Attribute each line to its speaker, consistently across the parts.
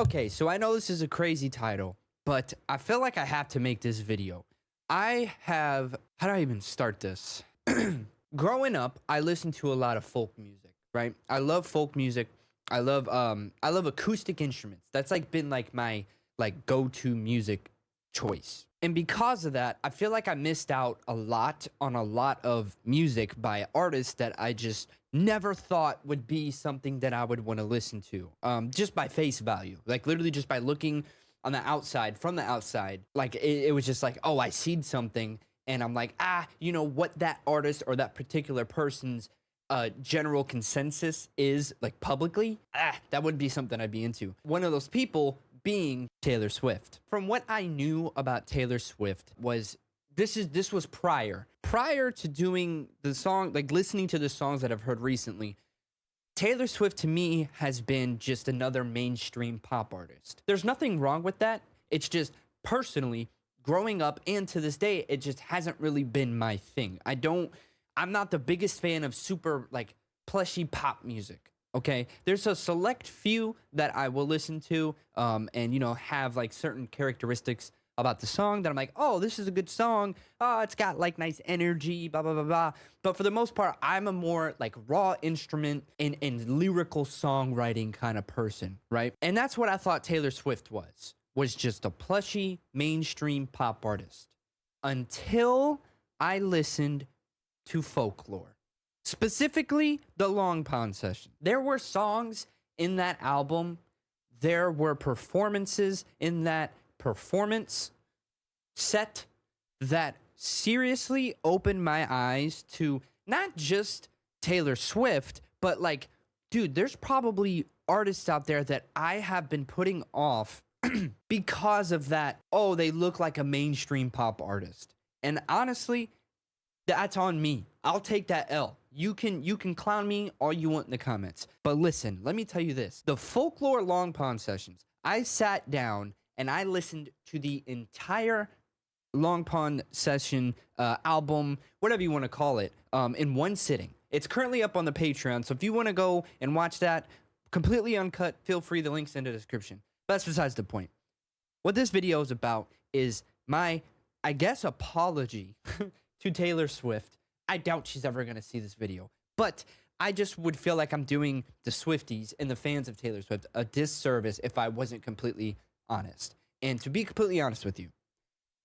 Speaker 1: Okay, so I know this is a crazy title, but I feel like I have to make this video. How do I even start this? Growing up, I listened to a lot of folk music, right? I love folk music. I love acoustic instruments. That's like been like my like go-to music choice. And because of that, I feel like I missed out a lot on a lot of music by artists that I just never thought would be something that I would want to listen to. Just by face value. Like literally just by looking on the outside, from the outside, like it was just like, oh, I seen something and I'm like, you know what that artist or that particular person's general consensus is like publicly, that would be something I'd be into. One of those people being Taylor Swift. From what I knew about Taylor Swift was this was prior to doing the song, like listening to the songs that I've heard recently. Taylor Swift to me has been just another mainstream pop artist. There's nothing wrong with that. It's just personally growing up and to this day, it just hasn't really been my thing. I'm not the biggest fan of super like plushy pop music. Okay, there's a select few that I will listen to, and you know have like certain characteristics about the song that I'm like, oh, this is a good song. Oh, it's got like nice energy, blah blah blah blah. But for the most part, I'm a more like raw instrument and lyrical songwriting kind of person, right? And that's what I thought Taylor Swift was just a plushy mainstream pop artist until I listened to Folklore. Specifically, the Long Pond session. There were songs in that album. There were performances in that performance set that seriously opened my eyes to not just Taylor Swift, but like, dude, there's probably artists out there that I have been putting off because of that. Oh, they look like a mainstream pop artist. And honestly, that's on me. I'll take that L. You can clown me all you want in the comments. But listen, let me tell you this. The Folklore Long Pond sessions, I sat down and I listened to the entire Long Pond session album, whatever you want to call it, in one sitting. It's currently up on the Patreon, so if you want to go and watch that completely uncut, feel free. The link's in the description. But that's besides the point. What this video is about is my, I guess, apology to Taylor Swift. I doubt she's ever going to see this video, but I just would feel like I'm doing the Swifties and the fans of Taylor Swift a disservice if I wasn't completely honest. And to be completely honest with you,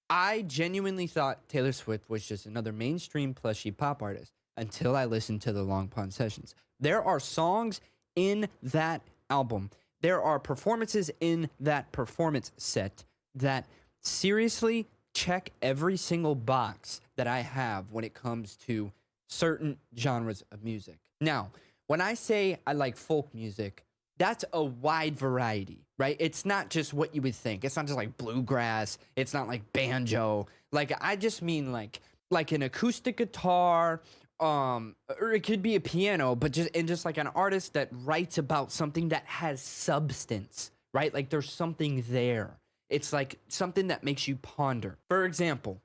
Speaker 1: I genuinely thought Taylor Swift was just another mainstream plushy pop artist until I listened to the Long Pond sessions. There are songs in that album. There are performances in that performance set that seriously check every single box that I have when it comes to certain genres of music. Now, when I say I like folk music, that's a wide variety, right? It's not just what you would think. It's not just like bluegrass. It's not like banjo. Like I just mean like an acoustic guitar, or it could be a piano, but just like an artist that writes about something that has substance, right? Like there's something there. It's like something that makes you ponder. For example,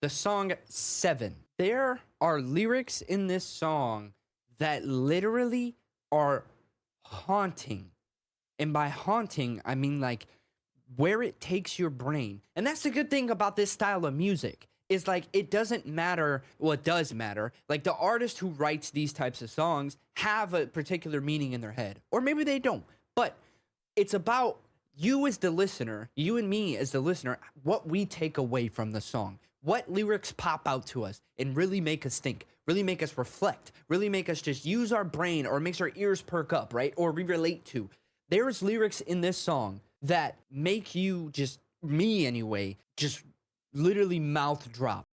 Speaker 1: the song 7. There are lyrics in this song that literally are haunting. And by haunting, I mean like where it takes your brain. And that's the good thing about this style of music is like it doesn't matter. Well, it does matter. Like the artist who writes these types of songs have a particular meaning in their head. Or maybe they don't. But it's about you as the listener, you and me as the listener, what we take away from the song. What lyrics pop out to us and really make us think, really make us reflect, really make us just use our brain or makes our ears perk up, right? Or we relate to. There's lyrics in this song that make you just, me anyway, just literally mouth drop.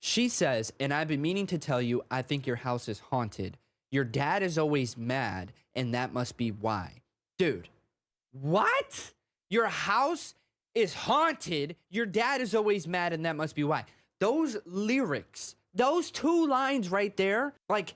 Speaker 1: She says, and I've been meaning to tell you, I think your house is haunted. Your dad is always mad, and that must be why. Dude, what? Your house is haunted. Your dad is always mad, and that must be why. Those lyrics, those 2 lines right there, like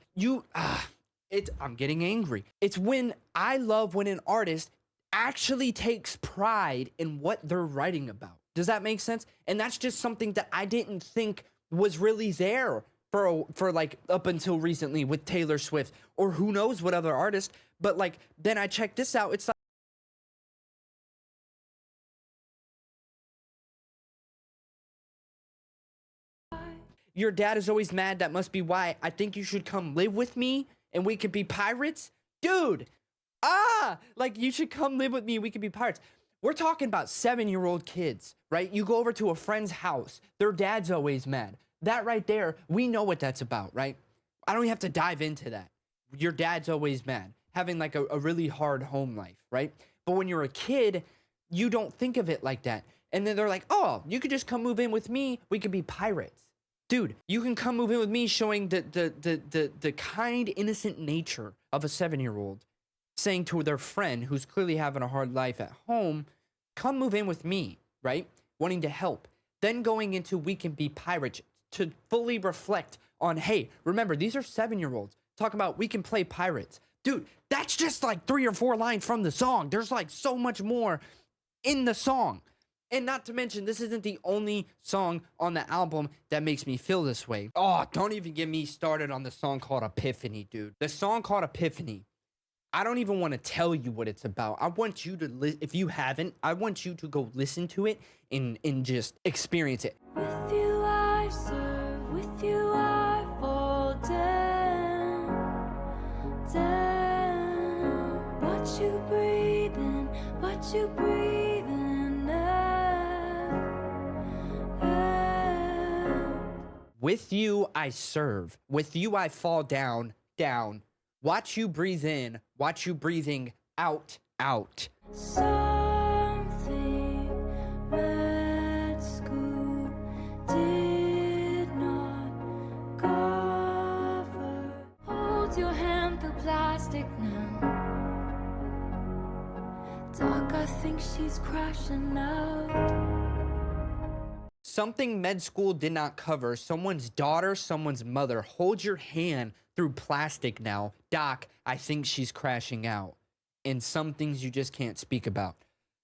Speaker 1: I'm getting angry. It's when I love when an artist actually takes pride in what they're writing about. Does that make sense? And that's just something that I didn't think was really there for like up until recently with Taylor Swift or who knows what other artist. But like then I check this out. It's like your dad is always mad. That must be why. I think you should come live with me and we could be pirates. Dude, like you should come live with me. We could be pirates. We're talking about 7-year-old kids, right? You go over to a friend's house. Their dad's always mad. That right there, we know what that's about, right? I don't even have to dive into that. Your dad's always mad. Having like a really hard home life, right? But when you're a kid, you don't think of it like that. And then they're like, oh, you could just come move in with me. We could be pirates. Dude, you can come move in with me, showing the kind, innocent nature of a 7-year-old saying to their friend who's clearly having a hard life at home, come move in with me, right? Wanting to help. Then going into we can be pirates to fully reflect on, hey, remember, these are 7-year-olds. Talking about we can play pirates. Dude, that's just like 3 or 4 lines from the song. There's like so much more in the song. And not to mention, this isn't the only song on the album that makes me feel this way. Oh, don't even get me started on the song called Epiphany, dude. The song called Epiphany. I don't even want to tell you what it's about. I want you to, if you haven't, I want you to go listen to it and just experience it.
Speaker 2: With you I serve, with you I fall down, down. But you breathe in, but you breathe in out.
Speaker 1: With you I serve, with you I fall down, down. Watch you breathe in, watch you breathing out, out.
Speaker 2: Something med school did not cover. Hold your hand through plastic now. Doc, I think she's crashing out.
Speaker 1: Something med school did not cover. Someone's daughter, someone's mother. Hold your hand through plastic now. Doc, I think she's crashing out. And some things you just can't speak about.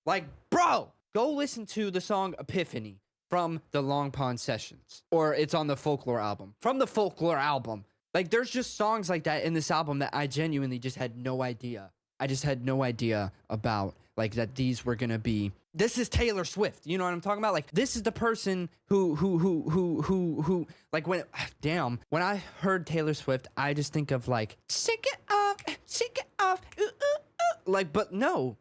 Speaker 1: Like, bro, go listen to the song Epiphany from the Long Pond Sessions. Or it's on the Folklore album. From the Folklore album. Like, there's just songs like that in this album that I genuinely just had no idea. I just had no idea about, like, that these were gonna be. This is Taylor Swift. You know what I'm talking about? Like, this is the person who, like, when I heard Taylor Swift, I just think of, like, shake it off, ooh, ooh, ooh. Like, but no.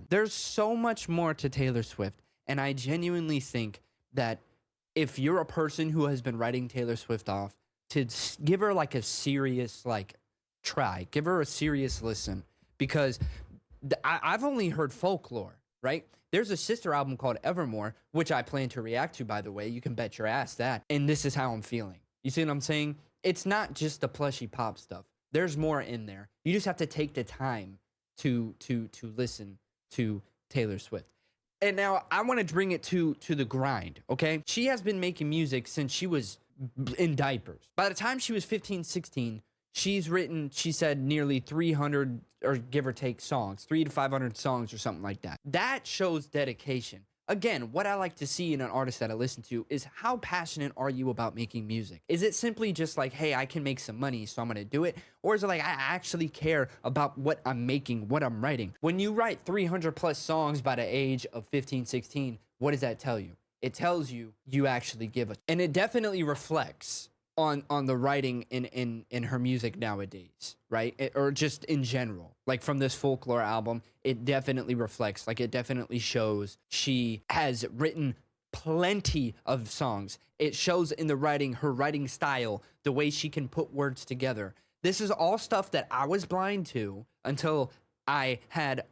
Speaker 1: There's so much more to Taylor Swift. And I genuinely think that if you're a person who has been writing Taylor Swift off, to give her, like, a serious, like, try. Give her a serious listen. Because I've only heard Folklore, right? There's a sister album called Evermore, which I plan to react to, by the way. You can bet your ass that. And this is how I'm feeling. You see what I'm saying? It's not just the plushy pop stuff. There's more in there. You just have to take the time to listen to Taylor Swift. And now I want to bring it to the grind, okay? She has been making music since she was in diapers. By the time she was 15, 16, she's written, she said, nearly 300 or give or take songs, 300 to 500 songs or something like that. That shows dedication. Again, what I like to see in an artist that I listen to is how passionate are you about making music? Is it simply just like, hey, I can make some money, so I'm going to do it? Or is it like, I actually care about what I'm making, what I'm writing? When you write 300 plus songs by the age of 15, 16, what does that tell you? It tells you you actually give a, and it definitely reflects on the writing in her music nowadays, right? Or just in general, like from this Folklore album, it definitely reflects, like it definitely shows she has written plenty of songs. It shows in the writing, her writing style, the way she can put words together. This is all stuff that I was blind to until I had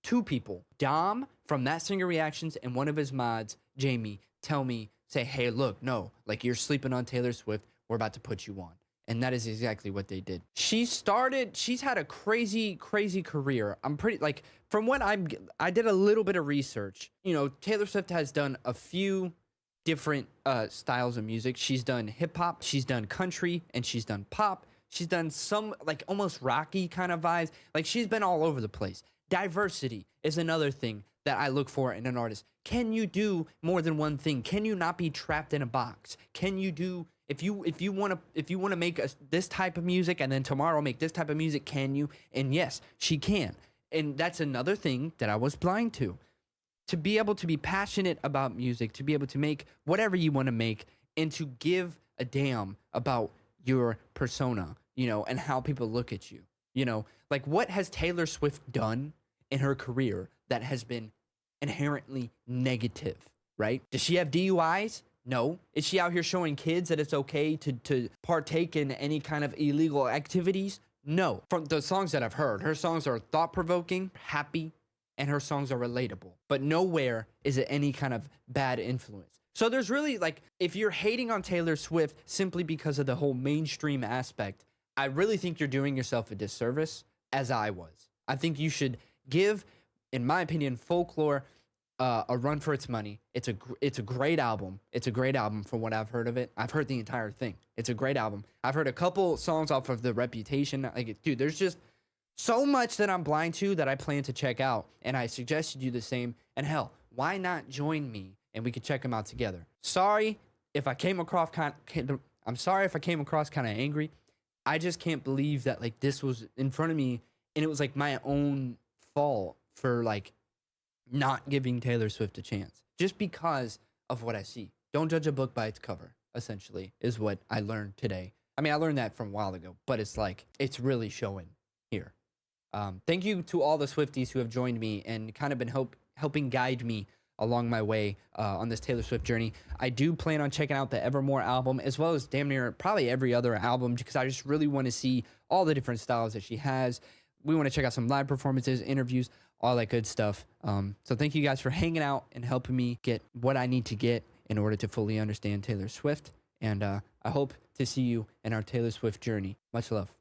Speaker 1: two people, Dom from That Singer Reactions and one of his mods, Jamie, tell me, say, hey, look, no, like you're sleeping on Taylor Swift. We're about to put you on. And that is exactly what they did. She's had a crazy, crazy career. I'm pretty, like, from what I did a little bit of research. You know, Taylor Swift has done a few different styles of music. She's done hip hop, she's done country, and she's done pop. She's done some, like, almost rocky kind of vibes. Like, she's been all over the place. Diversity is another thing that I look for in an artist. Can you do more than one thing? Can you not be trapped in a box? Can you do if you want to make this type of music and then tomorrow make this type of music, can you? And yes, she can. And that's another thing that I was blind to. To be able to be passionate about music, to be able to make whatever you want to make, and to give a damn about your persona, you know, and how people look at you. You know, like what has Taylor Swift done in her career that has been inherently negative, right? Does she have DUIs? No. Is she out here showing kids that it's okay to partake in any kind of illegal activities? No. From the songs that I've heard, her songs are thought-provoking, happy, and her songs are relatable. But nowhere is it any kind of bad influence. So there's really, like, if you're hating on Taylor Swift simply because of the whole mainstream aspect, I really think you're doing yourself a disservice, as I was. I think you should give, in my opinion, Folklore a run for its money. It's a great album. It's a great album from what I've heard of it. I've heard the entire thing. It's a great album. I've heard a couple songs off of the Reputation. Like, dude, there's just so much that I'm blind to that I plan to check out, and I suggest you do the same. And hell, why not join me and we could check them out together? Sorry if I came across I'm sorry if I came across kind of angry. I just can't believe that like this was in front of me, and it was like my own fault for like not giving Taylor Swift a chance just because of what I see. Don't judge a book by its cover, essentially, is what I learned today. I mean, I learned that from a while ago, but it's like it's really showing here. Thank you to all the Swifties who have joined me and kind of been helping guide me along my way on this Taylor Swift journey. I do plan on checking out the Evermore album, as well as damn near probably every other album, because I just really want to see all the different styles that she has. We want to check out some live performances, interviews, all that good stuff. So thank you guys for hanging out and helping me get what I need to get in order to fully understand Taylor Swift. And I hope to see you in our Taylor Swift journey. Much love.